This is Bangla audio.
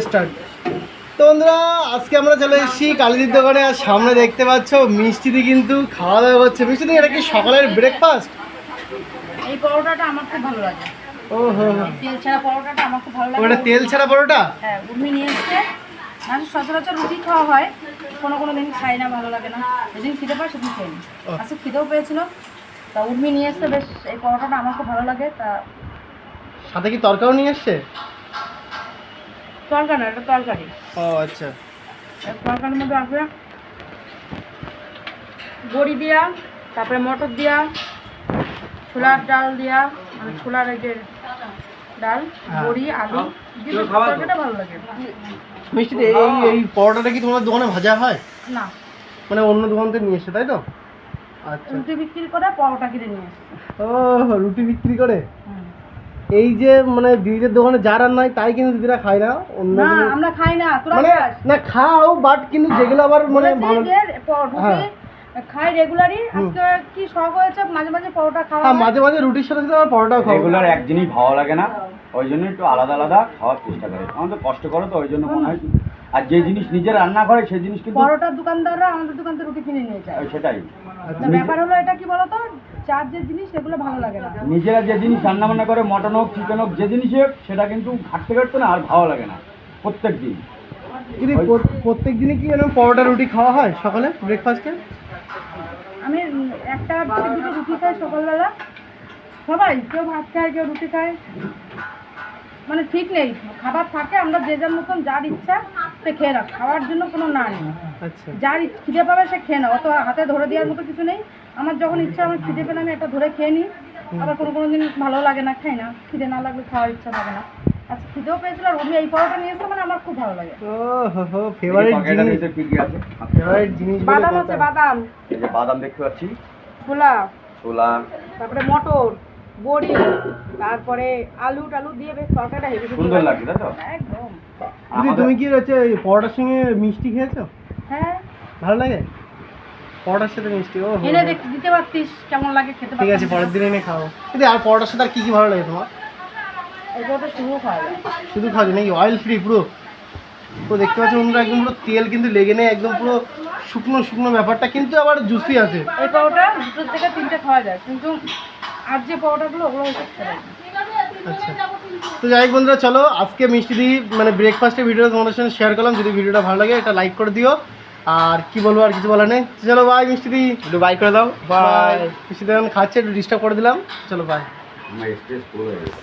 স্টার্ট। তো বন্ধুরা, আজকে আমরা চলে এসেছি কালিদির দোকানে। আর সামনে দেখতে পাচ্ছ মিষ্টিদি কিন্তু খাওয়া দাওয়া করছে। মিষ্টিদি, এটা কি সকালের ব্রেকফাস্ট? এই পরোটাটা আমার খুব ভালো লাগে। ও হো, তেল ছাড়া পরোটাটা আমার খুব ভালো লাগে। ওটা তেল ছাড়া পরোটা? হ্যাঁ, উর্মি নিয়ে এসছে। মানুষ সচরাচর রুটি খাওয়া হয়, কোনো দিন খাই না, ভালো লাগে না। যেদিন খিদে পায় সেদিন খাই না। আজকে খিদেও পেয়েছিল, তা উর্মি নিয়ে এসছে। বেশ, এই পরোটাটা আমার খুব ভালো লাগে। তা সাথে কি তরকারিও নিয়ে এসছে? তরকারি না, এটা তরকারি। ও আচ্ছা। তরকারির মধ্যে আছে বড়ি দিয়া, তারপরে মটর দিয়া, ছোলার ডাল দিয়া, মানে ছোলার এই যে ডাল, বড়ি, আলু দিয়ে তরকারিটা ভালো লাগে। মিষ্টিদি, এই পরোটাটা কি তোমার দোকানে ভাজা হয়? না, মানে অন্য দোকান থেকে নিয়ে এসছে, তাই তো? আচ্ছা। রুটি বিক্রি করে পরোটা কিনে নিয়ে এসছে। ও, রুটি বিক্রি করে? এই যে মানে দিদিদের দোকানে যা রান্না হয় তাই কিন্তু দিদিরা খায় না? অন্য না, আমরা খাই না। তোরা মানে খাস? না, খাও, বাট কিন্তু যেগুলো আবার মানে ভালো রুটি খাই রেগুলারই। আজকে কি শখ হয়েছে মাঝে মাঝে পরোটা খাওয়া। হ্যাঁ, মাঝে মাঝে রুটির সাথে সাথে আবার পরোটাও খাও। রেগুলার এক জিনিস ভালো লাগে না, ওই জন্য একটু আলাদা আলাদা খাওয়ার চেষ্টা করে। আমাদের কষ্ট করো তো, ওই জন্য মনে হয়। আর যে জিনিস নিজে রান্না করে সেই জিনিস কিন্তু পরোটার দোকানদাররা আমাদের দোকান থেকে রুটি কিনে নিয়ে যায়। সেটাই তা ব্যাপার হলো এটা কি বলতো, চার যে জিনিস সেগুলো ভালো লাগে না। নিজেরা যে জিনিস রান্না বান্না করে, মটন হোক, চিকেন হোক, যে জিনিসই হোক, সেটা কিন্তু ঘাটতে ঘাটতে না আর ভালো লাগে না প্রত্যেক দিন। দিদি, প্রত্যেক দিনই কি এরকম পরোটা রুটি খাওয়া হয় সকালে ব্রেকফাস্টে? আমি একটা দুটো রুটি খাই সকালবেলা। সবাই, কেউ ভাত খায়, কেউ রুটি খায়, মানে ঠিক নেই। খাবার থাকে, আমরা যে যার মতন যার ইচ্ছা সে খেয়ে রাখ, খাওয়ার জন্য কোনো না নেই। আচ্ছা। যার খিদে পাবে সে খেয়ে নাও, অত হাতে ধরে দেওয়ার মতো কিছু নেই। আমার যখন ইচ্ছা, আমার খিদে পেলে আমি একটা ধরে খেয়ে নিই। আবার কোনো দিন ভালো লাগে না, খাই না। খিদে না লাগলে খাওয়ার ইচ্ছা থাকে না। আচ্ছা, খিদেও পেয়েছিল আর উনি এই পরোটা নিয়ে এসে, মানে আমার খুব ভালো লাগে। ও হো হো, ফেভারিট জিনিস। ফেভারিট জিনিস বাদাম আছে, বাদাম, এই যে বাদাম দেখতে পাচ্ছি, ছোলা, ছোলা, তারপরে মটর, বড়ি, তারপরে আলু টালু দিয়ে বেশ তরকারিটা হেভি সুন্দর লাগছে, তাই তো? একদম। দিদি, তুমি কি হচ্ছে এই পরোটার সঙ্গে মিষ্টি খেয়েছো? হ্যাঁ, ভালো লাগে পরোটার সাথে মিষ্টি? ও হো, এনে দিতে পারতিস, কেমন লাগে খেতে। ঠিক আছে, পরের দিন এনে খাও। দিদি, আর পরোটার সাথে আর কি কি ভালো লাগে তোমার? এগুলো তো শুরু খাওয়া যায়। শুধু খাওয়া যায় নাকি? অয়েল ফ্রি পুরো? পুরো দেখতে পাচ্ছি বন্ধুরা, একদম পুরো তেল কিন্তু লেগে নেই, একদম পুরো শুকনো শুকনো ব্যাপারটা, কিন্তু আবার জুসি আছে। এই পরোটা দুটো থেকে তিনটে খাওয়া যায়, কিন্তু আর যে পরোটাগুলো ওগুলো হচ্ছে খেতে পারি। আচ্ছা। তো যাই হোক বন্ধুরা, চলো আজকে মিষ্টি দি মানে ব্রেকফাস্টের ভিডিওটা তোমাদের সঙ্গে শেয়ার করলাম। যদি ভিডিওটা ভালো লাগে একটা লাইক করে দিও। আর কি বলবো, আর কিছু বলার নেই। চলো বাই মিষ্টি দি, একটু বাই করে দাও। বাই। মিষ্টি দি খাচ্ছে, একটু ডিস্টার্ব করে দিলাম। চলো বাই। আমার স্ট্রেস পুরো হয়ে গেছে।